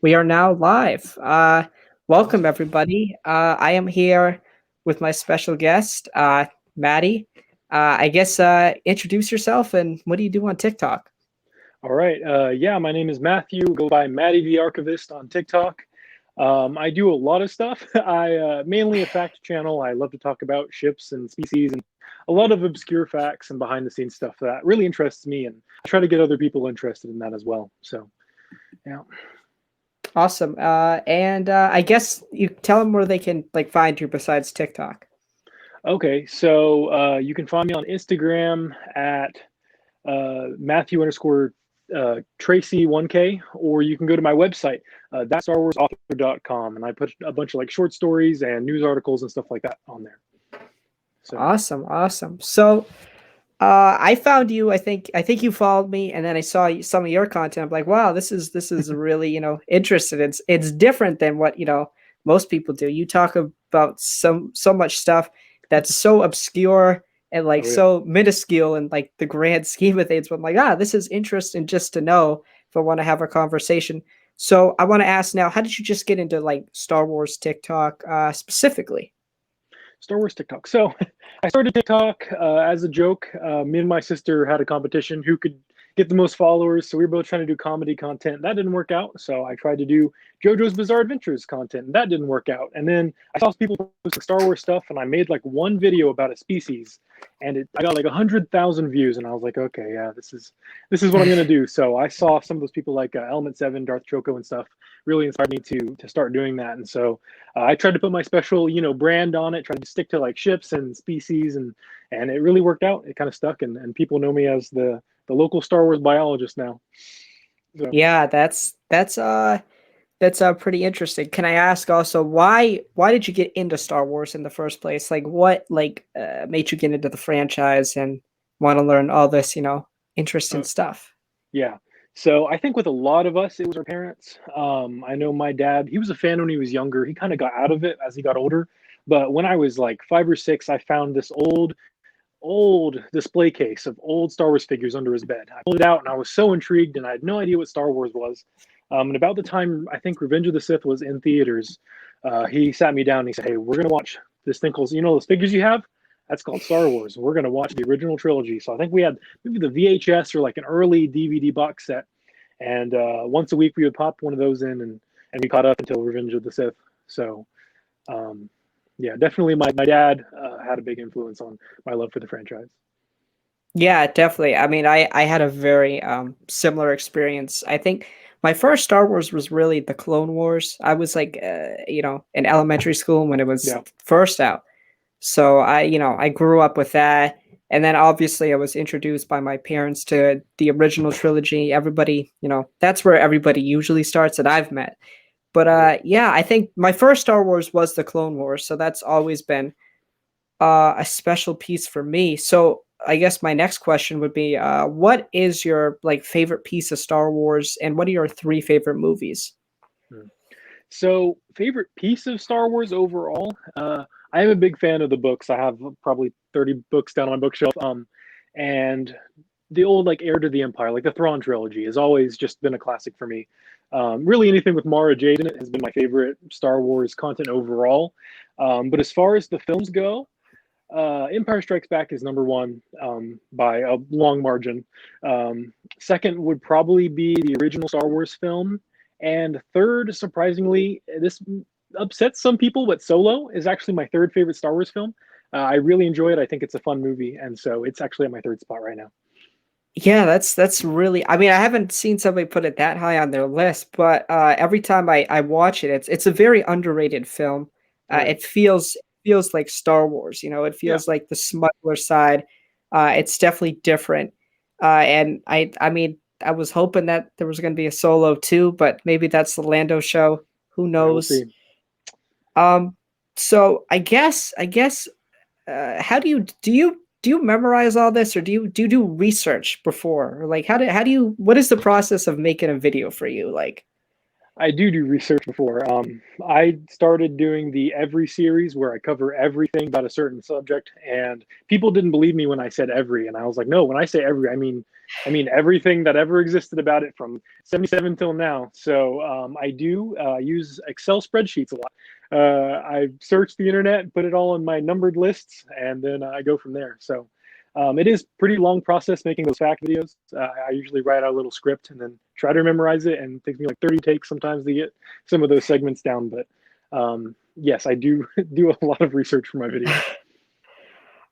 We are now live. Welcome, Awesome. everybody. I am here with my special guest, Maddie. I guess introduce yourself and what do you do on TikTok? All right. Yeah, my name is Matthew. Go by Matty the Archivist on TikTok. I do a lot of stuff. I mainly a fact channel. I love to talk about ships and species and a lot of obscure facts and behind the scenes stuff that really interests me, and I try to get other people interested in that as well. So, yeah. Awesome. And I guess you tell them where they can like find you besides TikTok. Okay. So you can find me on Instagram at Matthew underscore Tracy 1K, or you can go to my website, thatstarwarsauthor.com, and I put a bunch of like short stories and news articles and stuff like that on there. So, Awesome, awesome. So I found you. I think you followed me, and then I saw some of your content. I'm like, wow, this is really interesting. It's different than what most people do. You talk about so much stuff that's so obscure and like oh yeah. so minuscule in like the grand scheme of things. But I'm like, this is interesting just to know if I want to have a conversation. So I want to ask now, how did you just get into like Star Wars TikTok specifically? Star Wars TikTok. So I started TikTok as a joke. Me and my sister had a competition who could get the most followers. So we were both trying to do comedy content. That didn't work out. So I tried to do JoJo's Bizarre Adventures content. That didn't work out. And then I saw people posting Star Wars stuff, and I made like one video about a species, and I got like 100,000 views. And I was like, okay, yeah, this is what I'm gonna do. So I saw some of those people like Element Seven, Darth Choco, and stuff really inspired me to start doing that. And so I tried to put my special, brand on it, tried to stick to like ships and species, and it really worked out. It kind of stuck, and people know me as the local Star Wars biologist now. So, Yeah, that's pretty interesting. Can I ask also why did you get into Star Wars in the first place? Like what made you get into the franchise and want to learn all this, interesting uh, stuff? yeah. So I think with a lot of us, it was our parents. I know my dad; he was a fan when he was younger. He kind of got out of it as he got older. But when I was like 5 or 6, I found this old display case of old Star Wars figures under his bed. I pulled it out and I was so intrigued, and I had no idea what Star Wars was. And about the time I think Revenge of the Sith was in theaters, he sat me down and he said, "Hey, we're gonna watch this thing called those figures you have. That's called Star Wars. We're gonna watch the original trilogy." So I think we had maybe the VHS or like an early DVD box set, and once a week we would pop one of those in, and we caught up until Revenge of the Sith. So um, yeah, definitely my dad had a big influence on my love for the franchise. Yeah, definitely. I mean, I had a very similar experience. I think my first Star Wars was really the Clone Wars. I was like in elementary school when it was Yeah. first out. So I grew up with that. And then obviously I was introduced by my parents to the original trilogy. Everybody, that's where everybody usually starts that I've met. But Oh yeah. yeah, I think my first Star Wars was the Clone Wars, so that's always been a special piece for me. So I guess my next question would be, what is your like favorite piece of Star Wars, and what are your three favorite movies? Hmm. So, favorite piece of Star Wars overall? I am a big fan of the books. I have probably 30 books down on my bookshelf. And the old like Heir to the Empire, like the Thrawn trilogy, has always just been a classic for me. Really, anything with Mara Jade in it has been my favorite Star Wars content overall. But as far as the films go, Empire Strikes Back is number one by a long margin. Second would probably be the original Star Wars film, and third, surprisingly, this upsets some people, but Solo is actually my third favorite Star Wars film. I really enjoy it. I think it's a fun movie, and so it's actually at my third spot right now. Yeah, that's really. I mean, I haven't seen somebody put it that high on their list, but every time I watch it, it's a very underrated film. Oh yeah, It feels like Star Wars. It yeah. feels like the smuggler side. It's definitely different. And I mean, I was hoping that there was going to be a Solo too, but maybe that's the Lando show. Who Yeah, we'll knows? see. Um, so I guess how do you memorize all this, or do you do research before, or like how do you what is the process of making a video for you like? I do research before. I started doing the every series where I cover everything about a certain subject, and people didn't believe me when I said every, and I was like, no, when I say every, I mean everything that ever existed about it from '77 till now. So I do use Excel spreadsheets a lot. I search the internet, put it all in my numbered lists, and then I go from there. So it is pretty long process making those fact videos. I usually write out a little script and then try to memorize it, and it takes me like 30 takes sometimes to get some of those segments down. But yes, I do do a lot of research for my videos.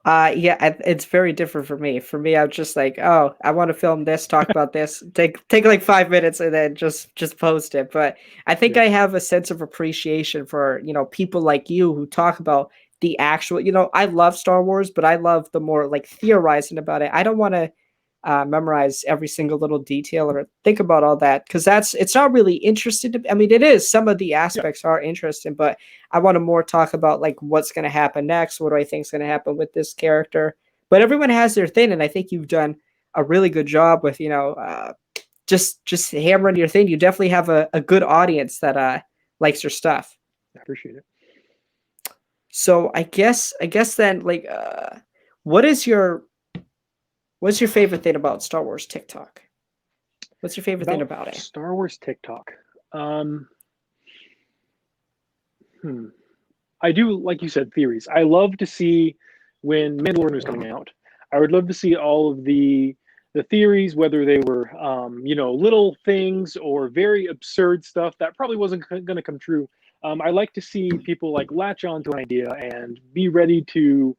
Yeah, it's very different for me. For me, I'm just like, oh, I want to film this, talk about this, take like 5 minutes, and then just post it. But I think Yeah, I have a sense of appreciation for people like you who talk about the actual. I love Star Wars, but I love the more like theorizing about it. I don't want to memorize every single little detail or think about all that because it's not really interesting to. I mean, it is. Some of the yeah, aspects are interesting, but I want to more talk about like what's going to happen next. What do I think is going to happen with this character? But everyone has their thing, and I think you've done a really good job with just hammering your thing. You definitely have a good audience that likes your stuff. I appreciate it. So I guess then like what is your what's your favorite thing about Star Wars TikTok? What's your favorite thing About about it? Star Wars TikTok. Um, hmm. I do, like you said, theories. I love to see when Mandalorian was coming out. I would love to see all of the theories, whether they were little things or very absurd stuff that probably wasn't going to come true. I like to see people like latch on to an idea and be ready to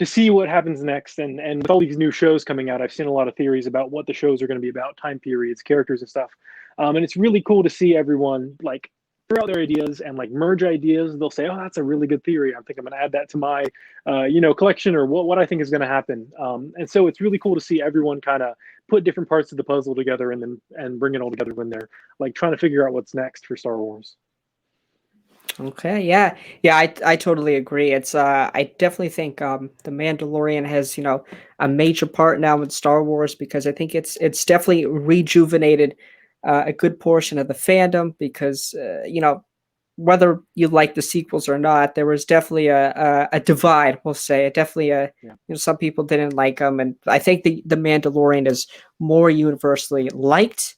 see what happens next. And with all these new shows coming out, I've seen a lot of theories about what the shows are going to be about, time periods, characters, and stuff. And it's really cool to see everyone like throw out their ideas and like merge ideas. They'll say, "Oh, that's a really good theory. I think I'm going to add that to my, collection or what I think is going to happen." And so it's really cool to see everyone kind of put different parts of the puzzle together and bring it all together when they're like trying to figure out what's next for Star Wars. Okay, yeah. Yeah, I totally agree. It's I definitely think The Mandalorian has, a major part now in Star Wars because I think it's definitely rejuvenated a good portion of the fandom because whether you like the sequels or not, there was definitely a divide, we'll say. Definitely Yeah, some people didn't like them, and I think the Mandalorian is more universally liked.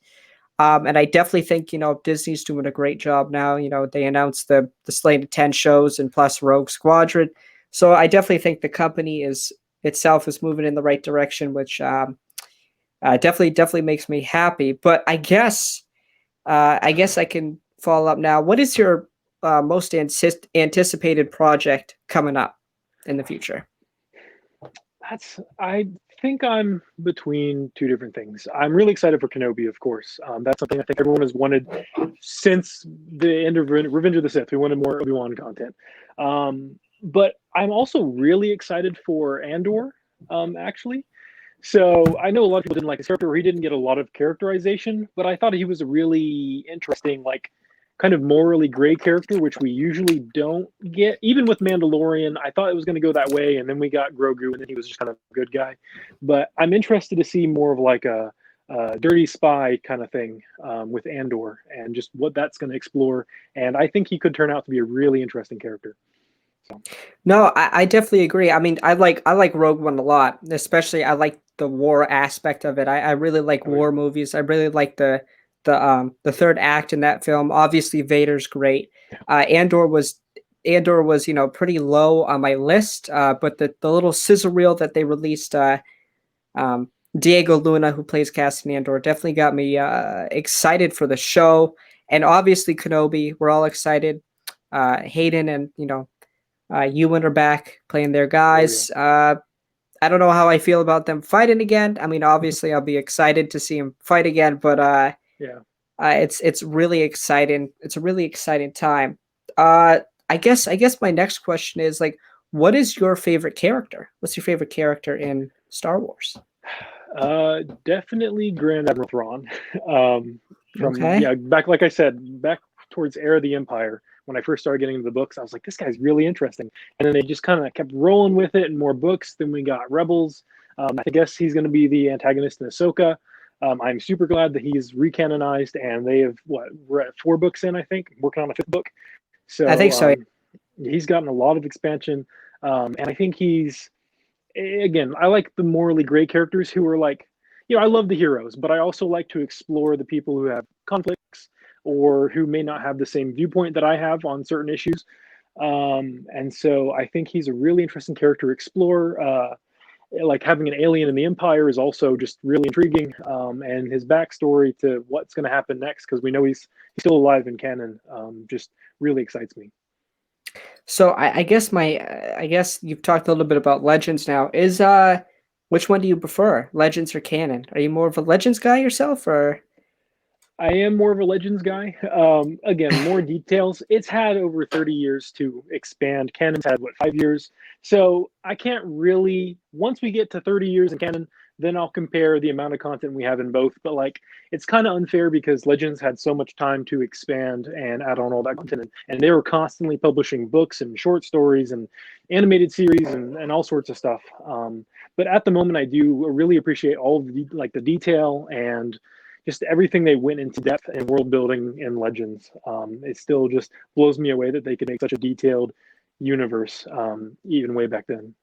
And I definitely think Disney's doing a great job now. They announced the slate of 10 shows and plus Rogue Squadron, so I definitely think the company is itself is moving in the right direction, which definitely makes me happy. But I guess I can follow up now. What is your most anticipated project coming up in the future? I think I'm between two different things. I'm really excited for Kenobi, of course. That's something I think everyone has wanted since the end of Revenge of the Sith. We wanted more Obi-Wan content. But I'm also really excited for Andor, actually. So I know a lot of people didn't like his character, or he didn't get a lot of characterization, but I thought he was a really interesting, like kind of morally gray character, which we usually don't get. Even with Mandalorian, I thought it was going to go that way, and then we got Grogu, and then he was just kind of a good guy. But I'm interested to see more of like a dirty spy kind of thing with Andor, and just what that's going to explore. And I think he could turn out to be a really interesting character. So, No, I definitely agree. I mean, I like Rogue One a lot, especially I like the war aspect of it. I really like oh yeah, war movies. I really like the third act in that film. Obviously, Vader's great. Andor was pretty low on my list, but the little sizzle reel that they released, um, Diego Luna, who plays Cassian Andor, definitely got me excited for the show. And obviously, Kenobi, we're all excited. Hayden and Ewan are back playing their oh yeah, guys. I don't know how I feel about them fighting again. I mean, obviously, I'll be excited to see them fight again, but yeah. it's really exciting. It's a really exciting time. Uh, I guess my next question is like, what is your favorite character? What's your favorite character in Star Wars? Definitely Grand Admiral Thrawn. Um, from Okay. yeah, back like I said, back towards Era of the Empire, when I first started getting into the books, I was like, this guy's really interesting. And then they just kind of kept rolling with it and more books. Then we got Rebels. I guess he's going to be the antagonist in Ahsoka. I'm super glad that he's recanonized, and they have what we're at 4 books in, I think, working on a 5th book. I So think so. he's gotten a lot of expansion, and I think he's again. I like the morally gray characters who are like, I love the heroes, but I also like to explore the people who have conflicts or who may not have the same viewpoint that I have on certain issues. And so I think he's a really interesting character to explore. Like having an alien in the Empire is also just really intriguing, and his backstory to what's going to happen next, because we know he's still alive in canon, just really excites me. So I guess you've talked a little bit about Legends now. Is which one do you prefer, Legends or canon? Are you more of a Legends guy yourself, or? I am more of a Legends guy. Again, more details. It's had over 30 years to expand. Canon's had, what, 5 years? So I can't really, once we get to 30 years in Canon, then I'll compare the amount of content we have in both. But like, it's kind of unfair because Legends had so much time to expand and add on all that content. And they were constantly publishing books and short stories and animated series and all sorts of stuff. But at the moment, I do really appreciate all of the detail and just everything they went into depth and world building in Legends. It still just blows me away that they could make such a detailed universe, even way back then.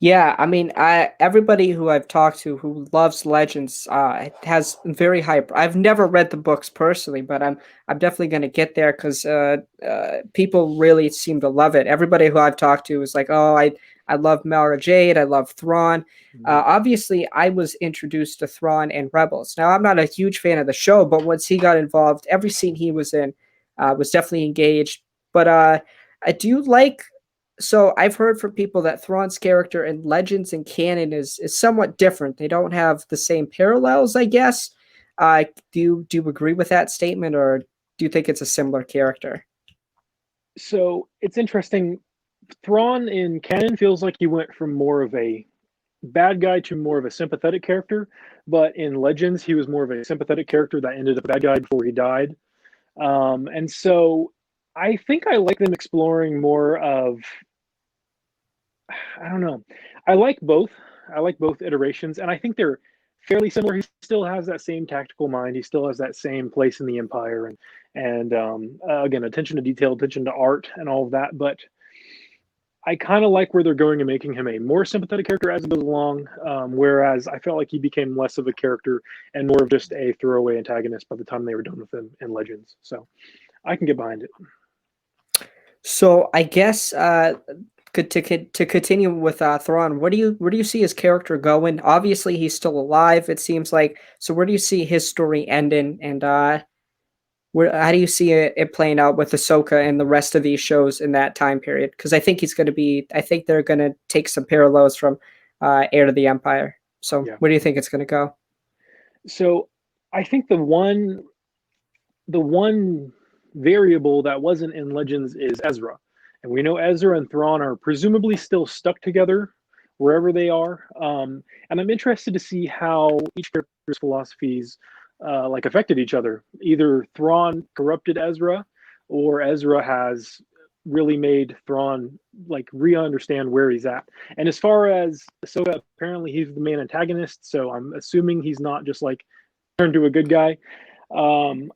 Yeah, I mean, everybody who I've talked to who loves Legends has very high. I've never read the books personally, but I'm definitely going to get there because people really seem to love it. Everybody who I've talked to is like, oh, I love Mara Jade, I love Thrawn. Mhm. Obviously, I was introduced to Thrawn and Rebels. Now, I'm not a huge fan of the show, but once he got involved, every scene he was in was definitely engaged. But I do like so I've heard from people that Thrawn's character in Legends and canon is somewhat different. They don't have the same parallels, I guess. Do you agree with that statement, or do you think it's a similar character? So it's interesting. Thrawn in canon feels like he went from more of a bad guy to more of a sympathetic character, but in Legends he was more of a sympathetic character that ended up a bad guy before he died. And so I think I like them exploring more of, I don't know. I like both. I like both iterations, and I think they're fairly similar. He still has that same tactical mind. He still has that same place in the empire, and again, attention to detail, attention to art, and all of that. But I kind of like where they're going and making him a more sympathetic character as it goes along. Whereas I felt like he became less of a character and more of just a throwaway antagonist by the time they were done with him in Legends. So I can get behind it. So I guess to continue with Thrawn, where do you see his character going? Obviously, he's still alive. It seems like. So where do you see his story ending, and how do you see it playing out with Ahsoka and the rest of these shows in that time period? Because I think he's going to be. I think they're going to take some parallels from Heir to the Empire. So Yeah. where do you think it's going to go? So I think the one variable that wasn't in Legends is Ezra. And we know Ezra and Thrawn are presumably still stuck together wherever they are. And I'm interested to see how each character's philosophies like affected each other. Either Thrawn corrupted Ezra, or Ezra has really made Thrawn like re-understand where he's at. And as far as Ahsoka, apparently he's the main antagonist, so I'm assuming he's not just like turned to a good guy. Um,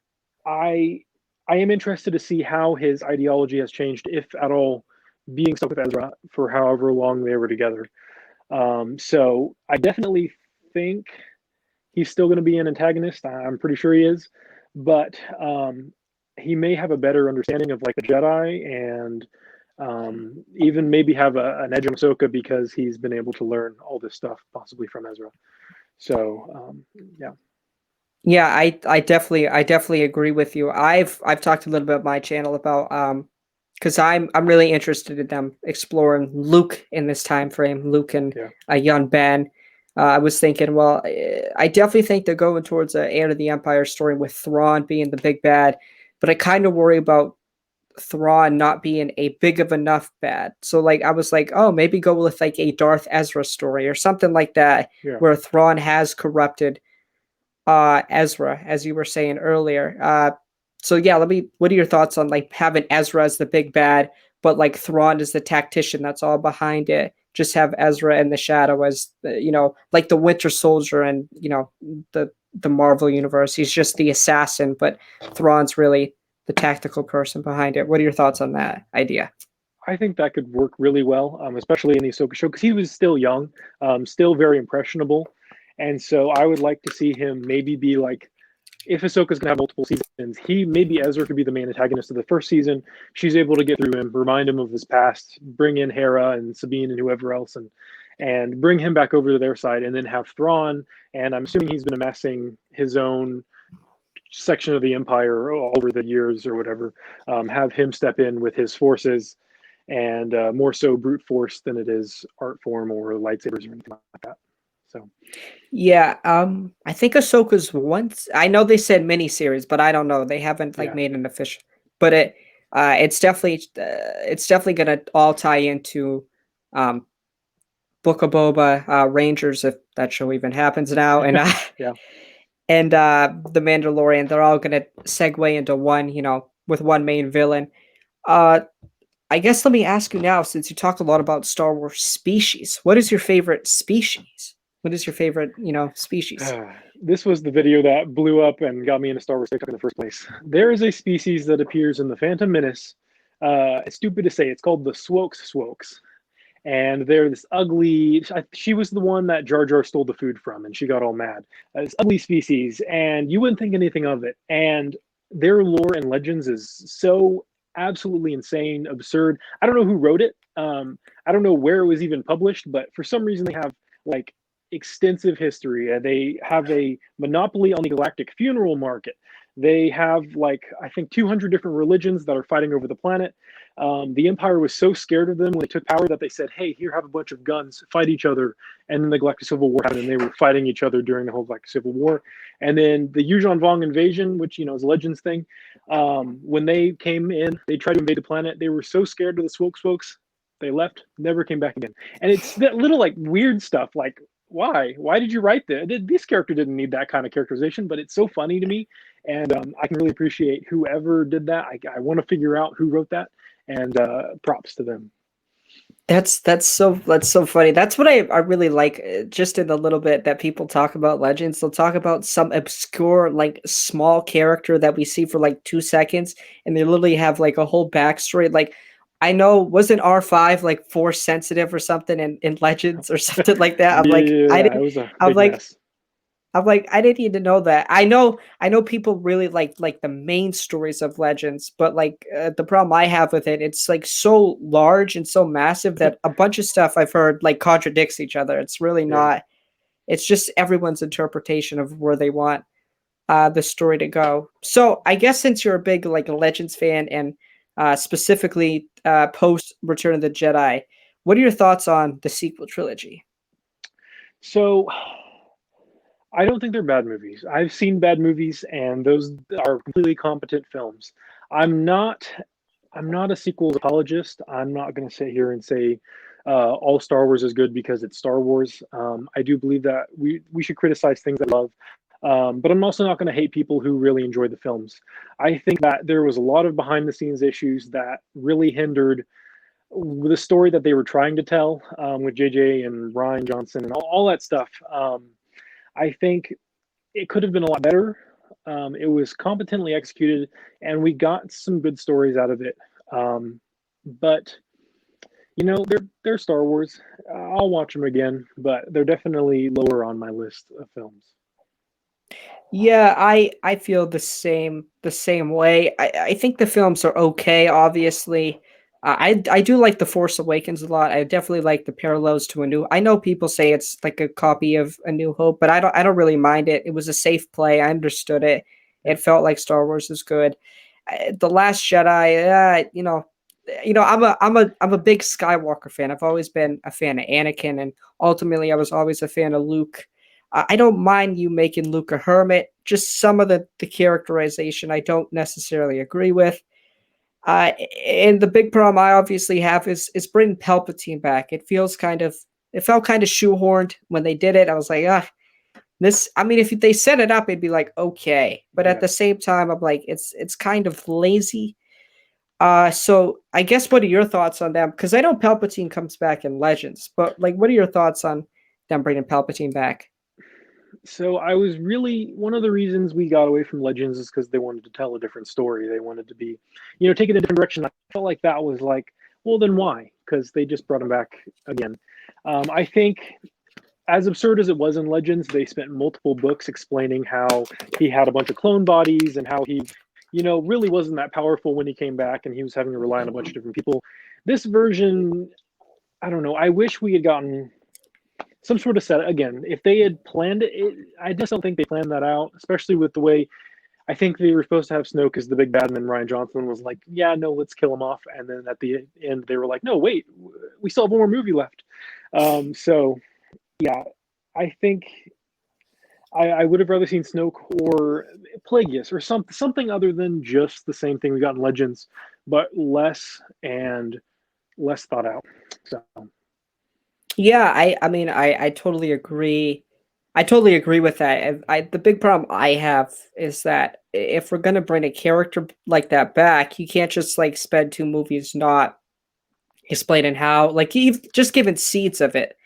I I am interested to see how his ideology has changed, if at all, being stuck with Ezra for however long they were together. So I definitely think he's still going to be an antagonist. I'm pretty sure he is, but he may have a better understanding of like the Jedi, and even maybe have an edge on Ahsoka because he's been able to learn all this stuff possibly from Ezra. So yeah. Yeah, I definitely agree with you. I've talked a little bit on my channel about because I'm really interested in them exploring Luke in this time frame, Luke and Yeah. a young Ben. I was thinking, well, I definitely think they're going towards a Heir to the Empire story with Thrawn being the big bad, but I kind of worry about Thrawn not being a big of enough bad. So like I was like, oh, maybe go with like a Darth Ezra story or something like that, Yeah. where Thrawn has corrupted Ezra, as you were saying earlier. So yeah, what are your thoughts on like having Ezra as the big bad, but like Thrawn is the tactician that's all behind it? just have Ezra and the Shadow as like the Winter Soldier and the the Marvel universe. He's just the assassin, but Thrawn's really the tactical person behind it. What are your thoughts on that idea? I think that could work really well, especially in the Ahsoka show, because he was still young, still very impressionable, and so I would like to see him maybe be like, if Ahsoka's gonna have multiple seasons, he maybe Ezra could be the main antagonist of the first season. She's able to get through him, remind him of his past, bring in Hera and Sabine and whoever else, and bring him back over to their side, and then have Thrawn. And I'm assuming he's been amassing his own section of the Empire over the years or whatever. Have him step in with his forces, and more so brute force than it is art form or lightsabers or anything like that. So Yeah, I think Ahsoka's once. I know they said miniseries, but I don't know. They haven't like yeah, made an official. But it's definitely gonna all tie into um Book of Boba, Rangers, if that show even happens now, and yeah. the Mandalorian. They're all gonna segue into one, with one main villain. Uh, I guess let me ask you now, since you talked a lot about Star Wars species, what is your favorite species? What is your favorite, species? This was the video that blew up and got me into Star Wars TikTok in the first place. There is a species that appears in the Phantom Menace. It's stupid to say. It's called the Swokes, and they're this ugly. She was the one that Jar Jar stole the food from, and she got all mad. This ugly species, and you wouldn't think anything of it. And their lore and legends is so absolutely insane, absurd. I don't know who wrote it. I don't know where it was even published, but for some reason they have like extensive history. They have a monopoly on the galactic funeral market. They have like I think 200 different religions that are fighting over the planet. The Empire was so scared of them when they took power that they said, "Hey, here, have a bunch of guns, fight each other." And then the Galactic Civil War happened, and they were fighting each other during the whole Galactic Civil War. And then the Yuuzhan Vong invasion, which is a Legends thing, when they came in, they tried to invade the planet. They were so scared of the Swokes, they left, never came back again. And it's that little like weird stuff, like why did you write this? This character didn't need that kind of characterization, but it's so funny to me, and I can really appreciate whoever did that. I want to figure out who wrote that, and props to them. That's so funny. That's what I really like. Just in the little bit that people talk about Legends, they'll talk about some obscure like small character that we see for like 2 seconds, and they literally have like a whole backstory. Like I know wasn't R5 like force sensitive or something in Legends or something like that. I'm like I Yeah, it didn't. was a I'm big like mess. I'm like, I didn't even know that. I know people really like the main stories of Legends, but like the problem I have with it, it's like so large and so massive that a bunch of stuff I've heard like contradicts each other. It's really Yeah. not. It's just everyone's interpretation of where they want the story to go. So I guess since you're a big like Legends fan and specifically post Return of the Jedi, what are your thoughts on the sequel trilogy? So I don't think they're bad movies. I've seen bad movies, and those are completely competent films. I'm not. I'm not a sequels apologist. I'm not going to sit here and say all Star Wars is good because it's Star Wars. I do believe that we should criticize things I love, but I'm also not going to hate people who really enjoy the films. I think that there was a lot of behind the scenes issues that really hindered the story that they were trying to tell with JJ and Ryan Johnson and all that stuff. I think it could have been a lot better. It was competently executed, and we got some good stories out of it. But they're Star Wars. I'll watch them again, but they're definitely lower on my list of films. Yeah, I feel the same way. I think the films are okay. Obviously, I do like the Force Awakens a lot. I definitely like the parallels to a new. I know people say it's like a copy of A New Hope, but I don't really mind it. It was a safe play. I understood it. Yeah, It felt like Star Wars is good. The Last Jedi, I'm a big Skywalker fan. I've always been a fan of Anakin, and ultimately, I was always a fan of Luke. I don't mind you making Luke a hermit. Just some of the characterization I don't necessarily agree with. Uh, and the big problem I obviously have is bringing Palpatine back. It felt kind of shoehorned when they did it. I was like, this. I mean, if they set it up, it'd be like okay, but at yeah. the same time, I'm like, it's kind of lazy. So I guess what are your thoughts on them? Because I know Palpatine comes back in Legends, but like, what are your thoughts on them bringing Palpatine back? So I was really one of the reasons we got away from Legends is because they wanted to tell a different story. They wanted to be, take it in a different direction. I felt like that was like, well, then why? Because they just brought him back again. I think as absurd as it was in Legends, they spent multiple books explaining how he had a bunch of clone bodies and how he, really wasn't that powerful when he came back and he was having to rely on a bunch of different people. This version, I don't know. I wish we had gotten some sort of set again. If they had planned I just don't think they planned that out, especially with the way I think they were supposed to have Snoke as the big bad, and then Ryan Johnson was like, "Yeah, no, let's kill him off." And then at the end, they were like, "No, wait, we still have one more movie left." So yeah, I think I would have rather seen Snoke or Plagueis or something other than just the same thing we got in Legends, but less and less thought out. So Yeah, I mean, I totally agree. I totally agree with that. The big problem I have is that if we're gonna bring a character like that back, you can't just like spend two movies not explaining how, like, you've just given seeds of it.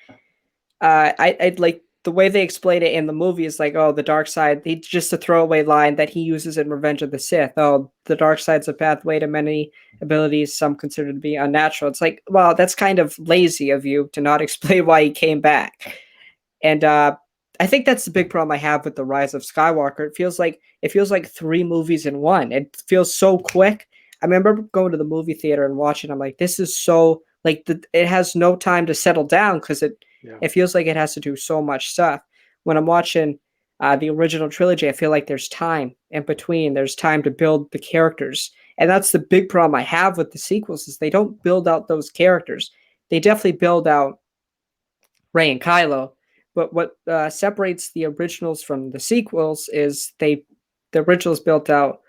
I'd like the way they explain it in the movie is like, oh, the dark side. It's just a throwaway line that he uses in Revenge of the Sith. Oh, the dark side's a pathway to many abilities some consider to be unnatural. It's like, well, that's kind of lazy of you to not explain why he came back. And I think that's the big problem I have with the Rise of Skywalker. It feels like three movies in one. It feels so quick. I remember going to the movie theater and watching. I'm like, this is so like it has no time to settle down because it yeah, it feels like it has to do so much stuff. When I'm watching the original trilogy, I feel like there's time in between. There's time to build the characters, and that's the big problem I have with the sequels is they don't build out those characters. They definitely build out Rey and Kylo. But what separates the originals from the sequels is the originals built out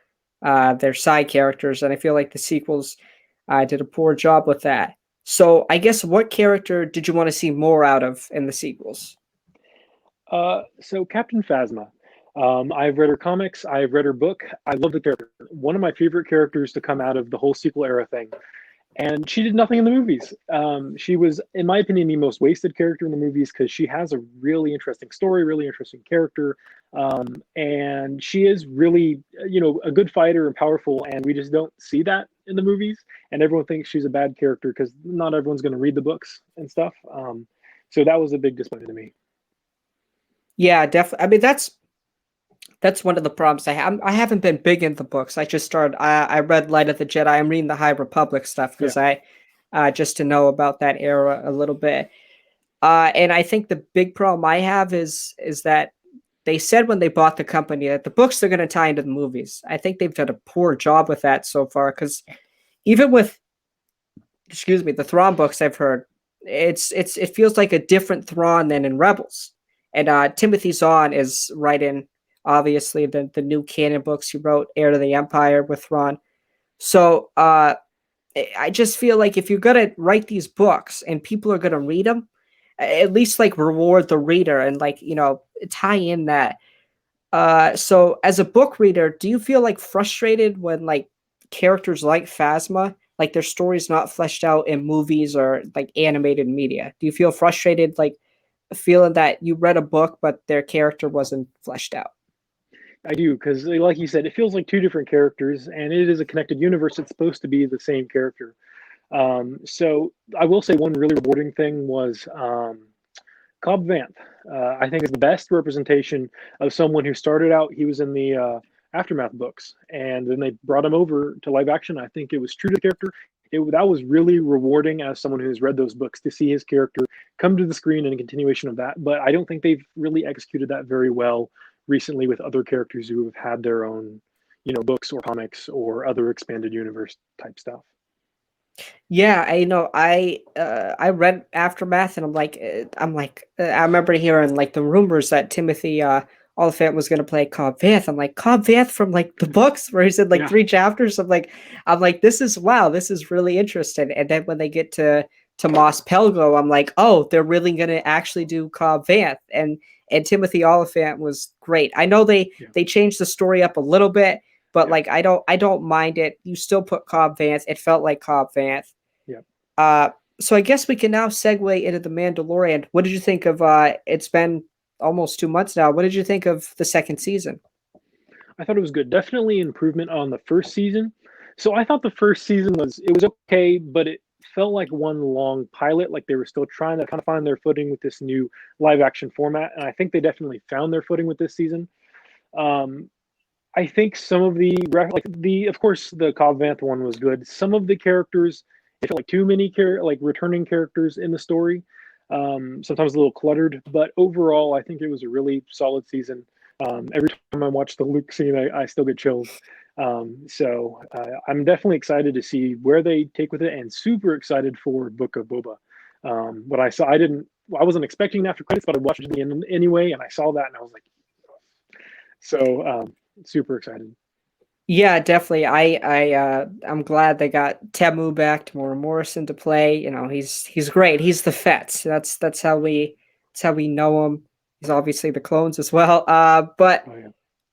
their side characters, and I feel like the sequels did a poor job with that. So I guess what character did you want to see more out of in the sequels? so Captain Phasma. I've read her comics. I've read her book. I love the character. One of my favorite characters to come out of the whole sequel era thing. And she did nothing in the movies. She was, in my opinion, the most wasted character in the movies because she has a really interesting story, really interesting character, and she is really, a good fighter and powerful. And we just don't see that in the movies. And everyone thinks she's a bad character because not everyone's going to read the books and stuff. So that was a big disappointment to me. Yeah, definitely. I mean, that's one of the problems I have. I haven't been big into books. I just started. I read Light of the Jedi. I'm reading the High Republic stuff Yeah, because I just to know about that era a little bit. And I think the big problem I have is that they said when they bought the company that the books are going to tie into the movies. I think they've done a poor job with that so far because even with excuse me the Thrawn books I've heard, it feels like a different Thrawn than in Rebels. And Timothy Zahn is writing obviously the new canon books he wrote, Heir to the Empire with Thrawn. So I just feel like if you're gonna write these books and people are gonna read them, at least like reward the reader and like tie in that. So as a book reader, do you feel like frustrated when like characters like Phasma, like their stories not fleshed out in movies or like animated media? Do you feel frustrated like feeling that you read a book but their character wasn't fleshed out? I do because, like you said, it feels like two different characters, and it is a connected universe. It's supposed to be the same character. So I will say one really rewarding thing was Cobb Vanth. I think is the best representation of someone who started out. He was in the Aftermath books, and then they brought him over to live action. I think it was true to the character. That was really rewarding as someone who's read those books to see his character come to the screen in a continuation of that. But I don't think they've really executed that very well recently with other characters who have had their own, books or comics or other expanded universe type stuff. Yeah, I know. I read Aftermath, and I remember hearing like the rumors that Timothy Oliphant was gonna play Cobb Vanth. I'm like Cobb Vanth from like the books where he's in like Yeah, three chapters. I'm like this is wow, this is really interesting. And then when they get to Mos Pelgo, I'm like, oh, they're really gonna actually do Cobb Vanth, and Timothy Oliphant was great. I know they yeah. they changed the story up a little bit, but Yeah. like I don't mind it. You still put Cobb Vanth. It felt like Cobb Vanth. Yeah. Uh, so I guess we can now segue into the Mandalorian. What did you think of? It's been almost 2 months now. What did you think of the second season? I thought it was good. Definitely improvement on the first season. So I thought the first season was okay, but it felt like one long pilot. Like they were still trying to kind of find their footing with this new live action format, and I think they definitely found their footing with this season. Um, I think some of like the of course the Cobb Vanth one was good. Some of the characters, it felt like too many like returning characters in the story. Sometimes a little cluttered, but overall, I think it was a really solid season. Every time I watch the Luke scene, I still get chills. I'm definitely excited to see where they take with it, and super excited for Book of Boba. What I saw, I wasn't expecting after credits, but I watched it in the end anyway, and I saw that, and I was like, so super excited. Yeah, definitely. I'm glad they got Temu back, Tamora Morrison to play. You know, he's great. He's the Fett. That's how we know him. He's obviously the clones as well. But Oh yeah,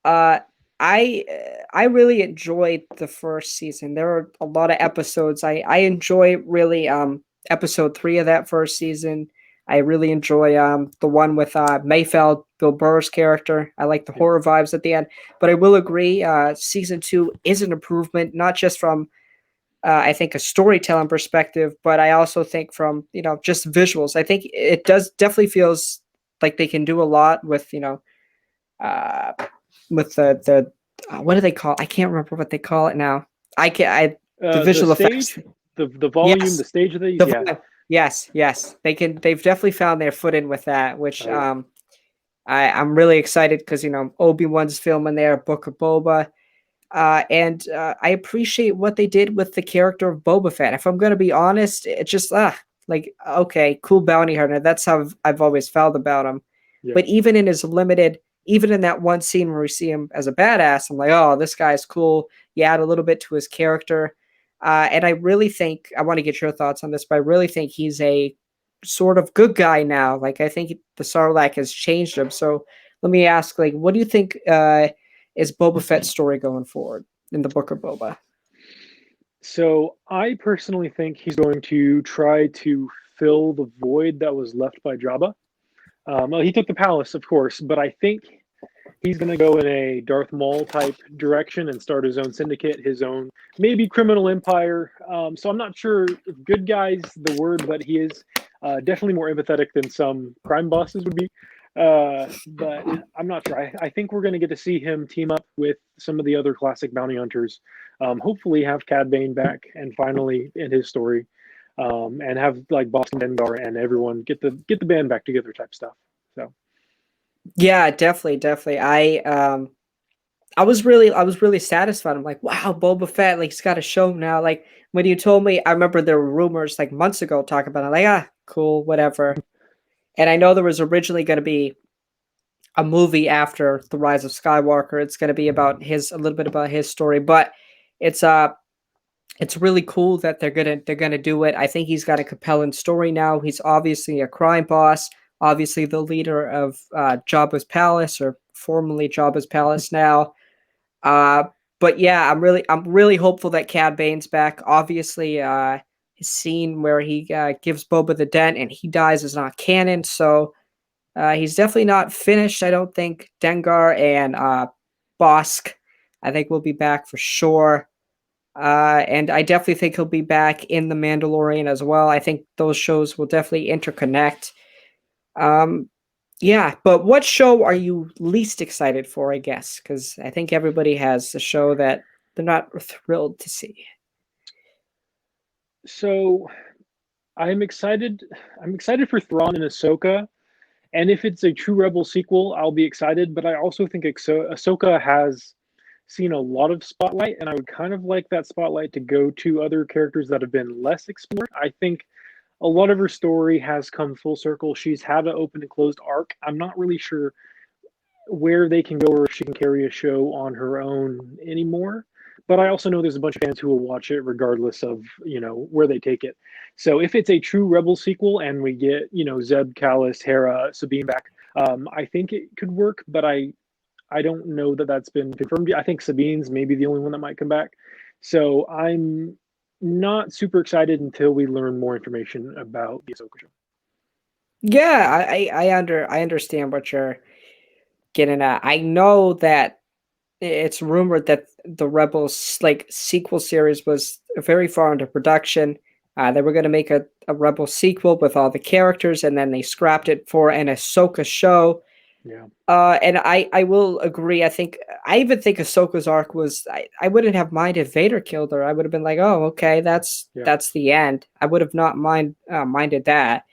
uh, I I really enjoyed the first season. There were a lot of episodes. I enjoy really episode 3 of that first season. I really enjoy the one with Mayfeld, Bill Burr's character. I like the yeah. horror vibes at the end. But I will agree, season 2 is an improvement, not just from I think a storytelling perspective, but I also think from just visuals. I think it does definitely feels like they can do a lot with uh, with the what do they call? I can't remember what they call it now. I can I the The visual effects. stage, the volume, Yes, the stage of these, the yeah. yes. They've definitely found their footing with that, which Oh yeah, I'm really excited because Obi-Wan's filming there, Book of Boba. And I appreciate what they did with the character of Boba Fett. If I'm gonna be honest, it's just like okay, cool bounty hunter. That's how I've always felt about him. yeah. But even in that one scene where we see him as a badass, I'm like, oh, this guy's cool. You add a little bit to his character, and I really think I want to get your thoughts on this, but I really think he's a sort of good guy now. Like I think the Sarlacc has changed him. So let me ask, like, what do you think? Is Boba Fett's story going forward in the Book of Boba? So I personally think he's going to try to fill the void that was left by Jabba. Well, he took the palace, of course, but I think he's going to go in a Darth Maul type direction and start his own syndicate, his own maybe criminal empire. So I'm not sure if good guys the word, but he is definitely more empathetic than some crime bosses would be. But I'm not sure. I think we're going to get to see him team up with some of the other classic bounty hunters. Hopefully, have Cad Bane back and finally in his story, and have like Boston Dengar and everyone get the band back together type stuff. So Yeah, definitely. I was really satisfied. I'm like, wow, Boba Fett, like he's got a show now. Like when you told me, I remember there were rumors like months ago talking about it. Like, cool, whatever. And I know there was originally going to be a movie after the Rise of Skywalker. It's going to be about a little bit about his story, but it's it's really cool that they're gonna do it. I think he's got a compelling story now. He's obviously a crime boss, obviously the leader of Jabba's palace, or formerly Jabba's palace now. Uh, but yeah, I'm really hopeful that Cad Bane's back. Obviously, his scene where he gives Boba the dent and he dies is not canon, so he's definitely not finished. I don't think Dengar and Bosk, I think, will be back for sure. And I definitely think he'll be back in The Mandalorian as well. I think those shows will definitely interconnect. Um, yeah, but what show are you least excited for, I guess? Because I think everybody has a show that they're not thrilled to see. so I'm excited. I'm excited for Thrawn and Ahsoka, and if it's a true Rebel sequel, I'll be excited. But I also think Ahsoka has seen a lot of spotlight, and I would kind of like that spotlight to go to other characters that have been less explored. I think a lot of her story has come full circle. She's had an open and closed arc. I'm not really sure where they can go or if she can carry a show on her own anymore. But I also know there's a bunch of fans who will watch it regardless of where they take it. So if it's a true Rebel sequel and we get Zeb, Callus, Hera, Sabine back, I think it could work. But I don't know that that's been confirmed. I think Sabine's maybe the only one that might come back. So I'm not super excited until we learn more information about the Ahsoka show. Yeah, I understand what you're getting at. I know that it's rumored that the Rebels like sequel series was very far into production. They were going to make a Rebel sequel with all the characters, and then they scrapped it for an Ahsoka show. Yeah, And I will agree. I even think Ahsoka's arc was I wouldn't have minded Vader killed her. I would have been like, oh, okay, yeah, that's the end. I would have not minded that.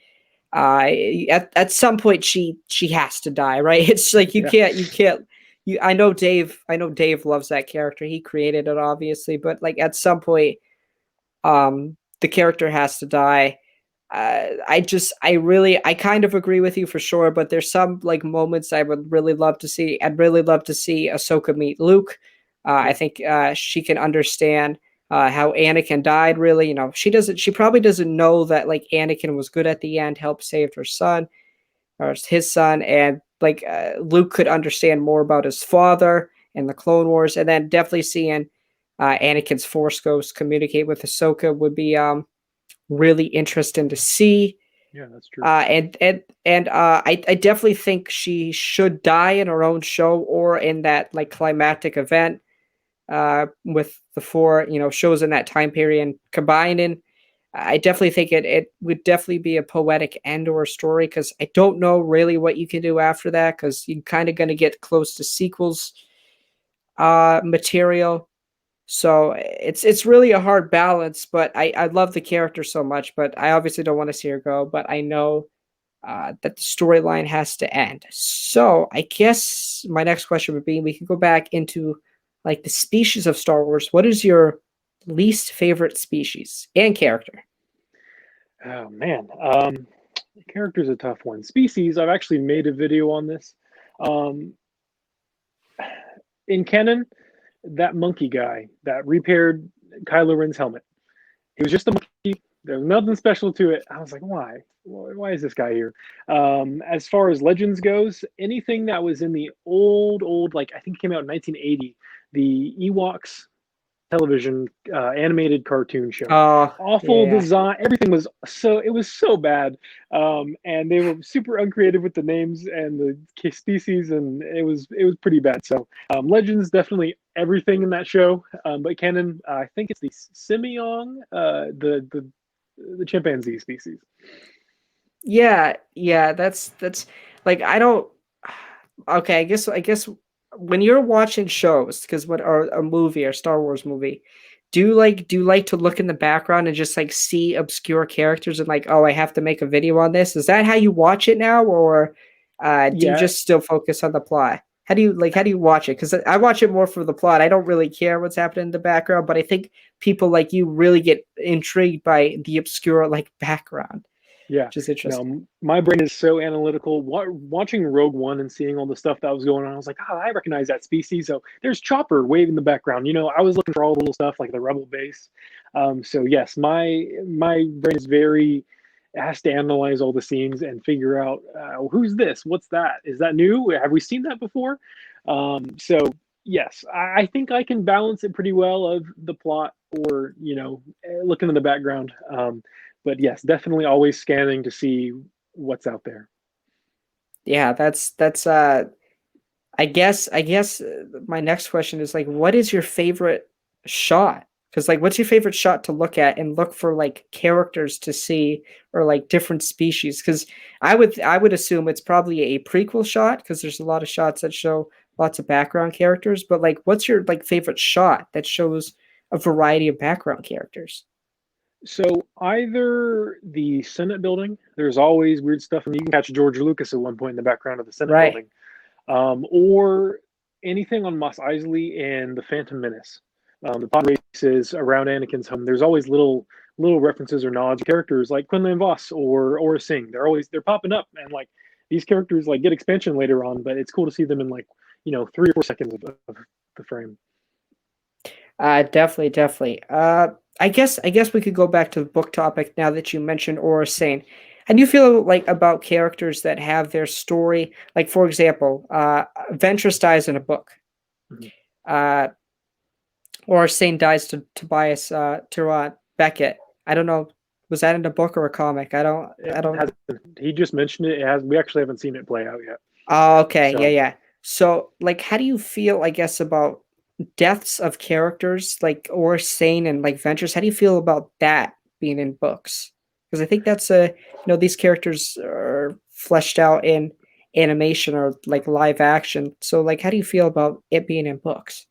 At some point she has to die, right? It's like yeah, you can't you I know Dave loves that character. He created it obviously, but like at some point the character has to die. I kind of agree with you for sure, but there's some like moments I would really love to see. I'd really love to see Ahsoka meet Luke. I yeah, think she can understand how Anakin died. Really, you know, she probably doesn't know that like Anakin was good at the end, helped save her son or his son, and like Luke could understand more about his father in the Clone Wars, and then definitely seeing Anakin's Force Ghost communicate with Ahsoka would be really interesting to see. yeah. That's true. I definitely think she should die in her own show or in that like climactic event with the four shows in that time period and combining. I definitely think it would definitely be a poetic end or a story because I don't know really what you can do after that because you're kind of going to get close to sequels material. So it's really a hard balance, but I love the character so much, but I obviously don't want to see her go, but I know that the storyline has to end. So I guess my next question would be we can go back into like the species of Star Wars. What is your least favorite species and character? Oh man, character's a tough one. Species. I've actually made a video on this. Um, in canon, that monkey guy that repaired Kylo Ren's helmet. He was just a monkey. There was nothing special to it. I was like, why? Why is this guy here? As far as Legends goes, anything that was in the old, like I think it came out in 1980, the Ewoks television animated cartoon show. Oh, Awful yeah. design. Everything was it was so bad, and they were super uncreative with the names and the species, and it was pretty bad. So Legends definitely everything in that show, but canon, I think it's the Simeong, the chimpanzee species. Yeah, that's like I don't okay, I guess when you're watching shows, because what or a movie or Star Wars movie, do you like to look in the background and just like see obscure characters and like, oh, I have to make a video on this? Is that how you watch it now, or do you Yeah, just still focus on the plot? How do you watch it? Because I watch it more for the plot. I don't really care what's happening in the background, but I think people like you really get intrigued by the obscure like background, yeah. which is interesting. No, my brain is so analytical. Watching Rogue One and seeing all the stuff that was going on, I was like, oh, I recognize that species. So there's Chopper waving in the background. I was looking for all the little stuff like the Rebel base. So yes, my brain is very has to analyze all the scenes and figure out who's this, what's that, is that new? Have we seen that before? So yes, I think I can balance it pretty well of the plot or looking in the background. But yes, definitely always scanning to see what's out there. Yeah, that's I guess my next question is like what is your favorite shot? Cuz like what's your favorite shot to look at and look for like characters to see or like different species cuz I would assume it's probably a prequel shot cuz there's a lot of shots that show lots of background characters, but like what's your like favorite shot that shows a variety of background characters? So either the Senate building, there's always weird stuff, and you can catch George Lucas at one point in the background of the Senate Right. building, or anything on Mos Eisley and the Phantom Menace. The pod races around Anakin's home. There's always little references or nods to characters like Quinlan Voss or Singh. They're popping up, and like these characters like get expansion later on, but it's cool to see them in like 3 or 4 seconds of the frame. Definitely. I guess we could go back to the book topic now that you mentioned Aura Sane. And you feel like about characters that have their story, like for example, Ventress dies in a book, Mhm. uh, or Sane dies to Tobias Beckett. I don't know, was that in a book or a comic? It I don't. hasn't. He just mentioned it. It has. We actually haven't seen it play out yet. Oh, okay, yeah, So yeah. So, like, how do you feel? I guess about deaths of characters, like or Sane and like Ventures. How do you feel about that being in books? Because I think that's a these characters are fleshed out in animation or like live action. So, like, how do you feel about it being in books?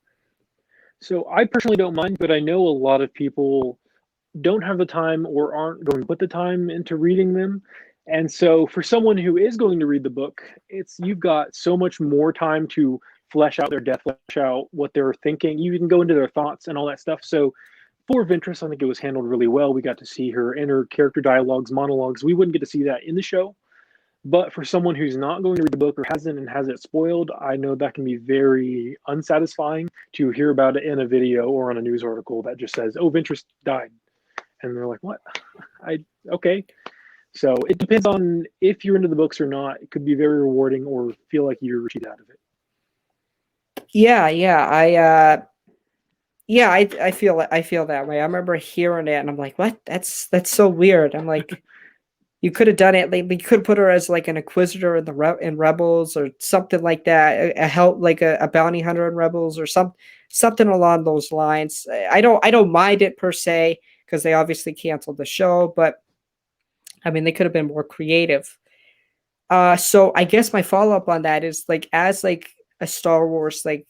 so I personally don't mind, but I know a lot of people don't have the time or aren't going to put the time into reading them. And so for someone who is going to read the book, it's you've got so much more time to flesh out their death, flesh out what they're thinking. You can go into their thoughts and all that stuff. So for Ventress, I think it was handled really well. We got to see her inner character dialogues, monologues. We wouldn't get to see that in the show. But for someone who's not going to read the book or hasn't and has it spoiled, I know that can be very unsatisfying to hear about it in a video or on a news article that just says, "Oh, Ventress died," and they're like, "What?" I okay. So it depends on if you're into the books or not. It could be very rewarding or feel like you're cheated out of it. Yeah, yeah. I feel that way. I remember hearing it and I'm like, what? That's so weird. I'm like, you could have done it. Like, you could have put her as like an inquisitor in in Rebels or something like that. A help like a bounty hunter in Rebels or something along those lines. I don't mind it per se because they obviously canceled the show, but I mean they could have been more creative. So I guess my follow up on that is like as like a Star Wars like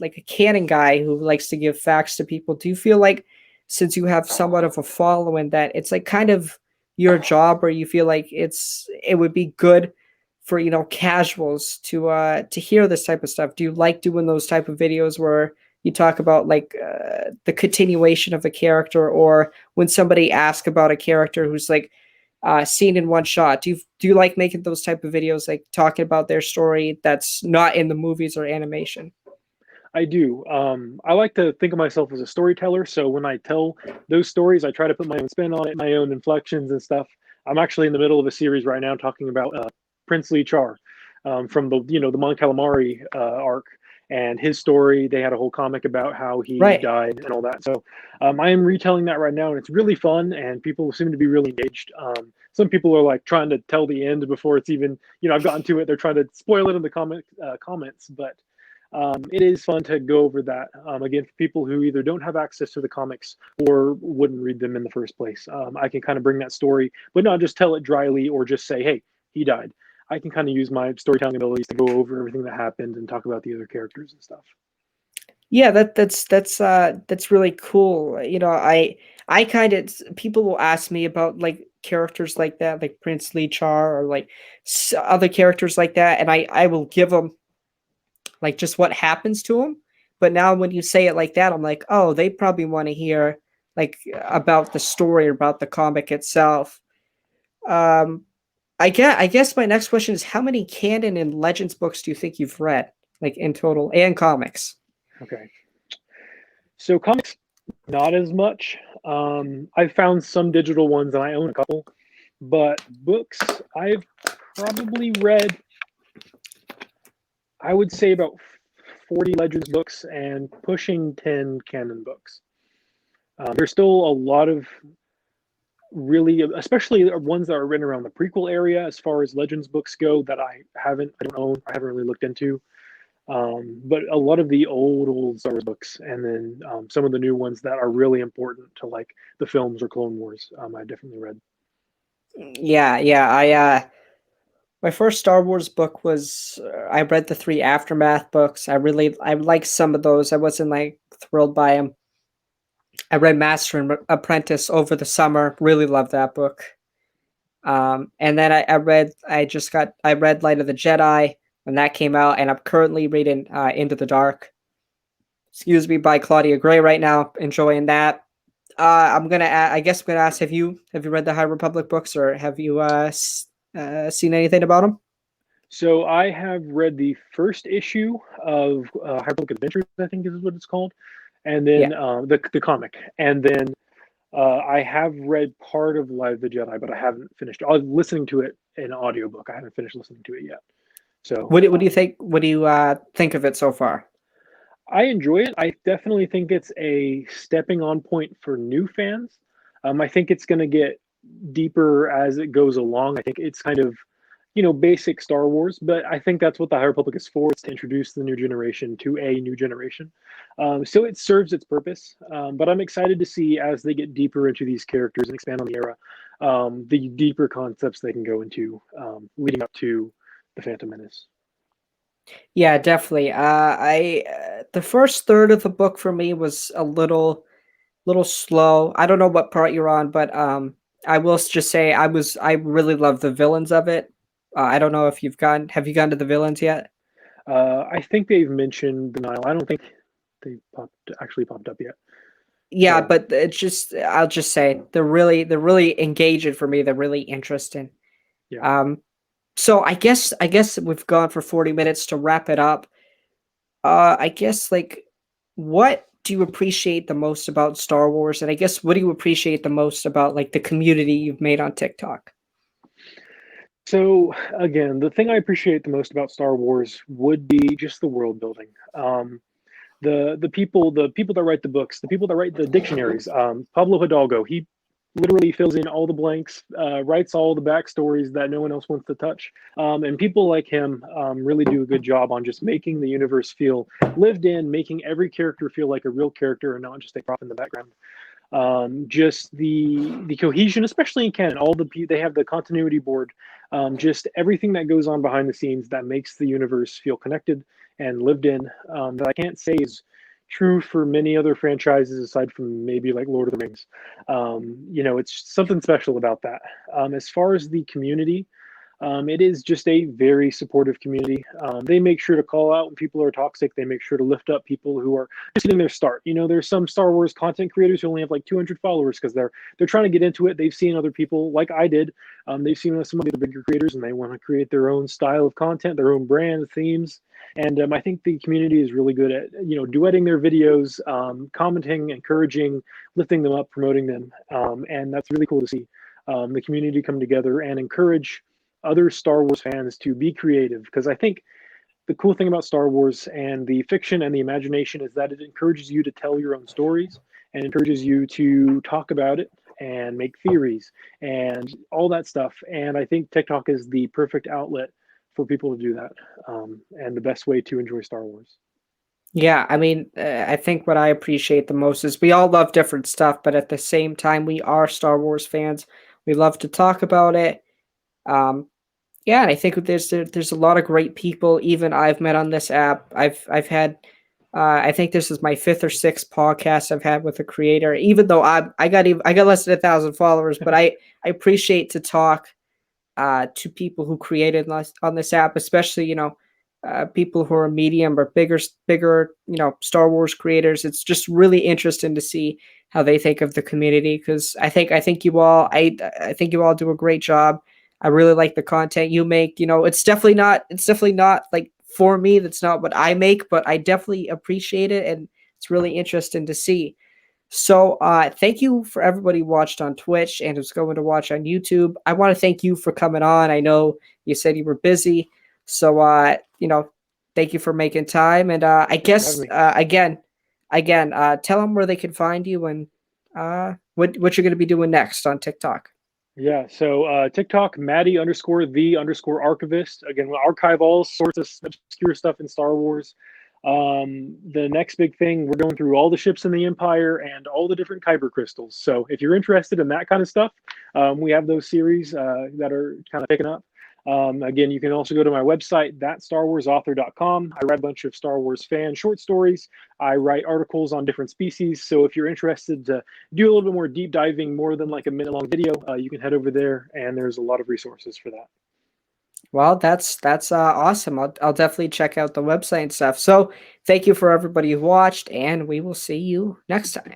a canon guy who likes to give facts to people. Do you feel like since you have somewhat of a following that it's like kind of your job, or you feel like it would be good for casuals to hear this type of stuff? Do you like doing those type of videos where you talk about like the continuation of a character, or when somebody asks about a character who's like seen in one shot? Do you like making those type of videos, like talking about their story that's not in the movies or animation? I do. I like to think of myself as a storyteller. So when I tell those stories, I try to put my own spin on it, my own inflections and stuff. I'm actually in the middle of a series right now talking about Prince Lee Char from the Mon Calamari arc and his story. They had a whole comic about how he Right. died and all that. So I am retelling that right now, and it's really fun, and people seem to be really engaged. Some people are like trying to tell the end before it's even I've gotten to it. They're trying to spoil it in the comments, but it is fun to go over that again for people who either don't have access to the comics or wouldn't read them in the first place. I can kind of bring that story, but not just tell it dryly or just say, "Hey, he died." I can kind of use my storytelling abilities to go over everything that happened and talk about the other characters and stuff. Yeah, that's really cool. I kind of people will ask me about like characters like that, like Prince Lee Char or like other characters like that, and I will give them like just what happens to them. But now when you say it like that, I'm like, oh, they probably want to hear like about the story, about the comic itself. Um, I guess my next question is, how many canon and Legends books do you think you've read, like in total, and comics? Okay, so comics, not as much. I've found some digital ones and I own a couple, but books, I've probably read, I would say about 40 Legends books and pushing 10 canon books. There's still a lot of really, especially ones that are written around the prequel area, as far as Legends books go, that I don't own, I haven't really looked into. But a lot of the old Star Wars books, and then some of the new ones that are really important to like the films or Clone Wars, I definitely read. Yeah, yeah. My first Star Wars book was I read the three Aftermath books. I liked some of those. I wasn't like thrilled by them. I read Master and Apprentice over the summer. Really loved that book. And then I read Light of the Jedi when that came out, and I'm currently reading Into the Dark. Excuse me, by Claudia Gray right now. Enjoying that. I guess I'm gonna ask, have you read the High Republic books, or have you seen anything about them? So I have read the first issue of Hyperbook Adventures, I think is what it's called, and Yeah. then the comic, and then I have read part of Live the Jedi, but I haven't finished. I was listening to it in an audiobook. I haven't finished listening to it yet. So What do you think? What do you think of it so far? I enjoy it. I definitely think it's a stepping on point for new fans. I think it's going to get deeper as it goes along. I think it's kind of, basic Star Wars, but I think that's what the High Republic is for. It's to introduce the new generation to a new generation. So it serves its purpose. But I'm excited to see as they get deeper into these characters and expand on the era, the deeper concepts they can go into leading up to the Phantom Menace. Yeah, definitely. I the first third of the book for me was a little slow. I don't know what part you're on, but I will just say I really love the villains of it. I don't know if have you gone to the villains yet? I think they've mentioned the Nile. I don't think they actually popped up yet. Yeah, So but it's just I'll just say they're really engaging for me. They're really interesting. yeah. Um, so I guess we've gone for 40 minutes to wrap it up. I guess like what do you appreciate the most about Star Wars? And I guess what do you appreciate the most about like the community you've made on TikTok? So again, the thing I appreciate the most about Star Wars would be just the world building. The people that write the books, the people that write the dictionaries. Pablo Hidalgo, he literally fills in all the blanks, writes all the backstories that no one else wants to touch. And people like him really do a good job on just making the universe feel lived in, making every character feel like a real character and not just a prop in the background. Just the cohesion, especially in canon. They have the continuity board, just everything that goes on behind the scenes that makes the universe feel connected and lived in. That I can't say is true for many other franchises aside from maybe like Lord of the Rings. It's something special about that. As far as the community, it is just a very supportive community. They make sure to call out when people are toxic. They make sure to lift up people who are just getting their start. There's some Star Wars content creators who only have like 200 followers because they're trying to get into it. They've seen other people like I did. They've seen some of the bigger creators and they want to create their own style of content, their own brand themes. And I think the community is really good at duetting their videos, commenting, encouraging, lifting them up, promoting them, and that's really cool to see the community come together and encourage other Star Wars fans to be creative, because I think the cool thing about Star Wars and the fiction and the imagination is that it encourages you to tell your own stories and encourages you to talk about it and make theories and all that stuff. And I think TikTok is the perfect outlet for people to do that, and the best way to enjoy Star Wars. Yeah, I mean, I think what I appreciate the most is we all love different stuff, but at the same time, we are Star Wars fans. We love to talk about it. Um, Yeah, and I think there's a lot of great people. Even I've met on this app. I've had. I think this is my fifth or sixth podcast I've had with a creator. Even though I got less than 1,000 followers, but I appreciate to talk to people who created on this app, especially people who are medium or bigger Star Wars creators. It's just really interesting to see how they think of the community because I think you all do a great job. I really like the content you make. It's definitely not like for me. That's not what I make, but I definitely appreciate it, and it's really interesting to see. So, thank you for everybody who watched on Twitch and who's going to watch on YouTube. I want to thank you for coming on. I know you said you were busy, so thank you for making time. And I Thanks for having guess me. again, tell them where they can find you and what you're going to be doing next on TikTok. Yeah, so TikTok, Maddie underscore the underscore archivist. Again, we archive all sorts of obscure stuff in Star Wars. The next big thing, we're going through all the ships in the Empire and all the different Kyber crystals. So if you're interested in that kind of stuff, we have those series that are kind of picking up. Again, you can also go to my website, thatstarwarsauthor.com. I write a bunch of Star Wars fan short stories. I write articles on different species. So if you're interested to do a little bit more deep diving, more than like a minute long video, you can head over there and there's a lot of resources for that. Well, that's awesome. I'll definitely check out the website and stuff. So, thank you for everybody who watched, and we will see you next time.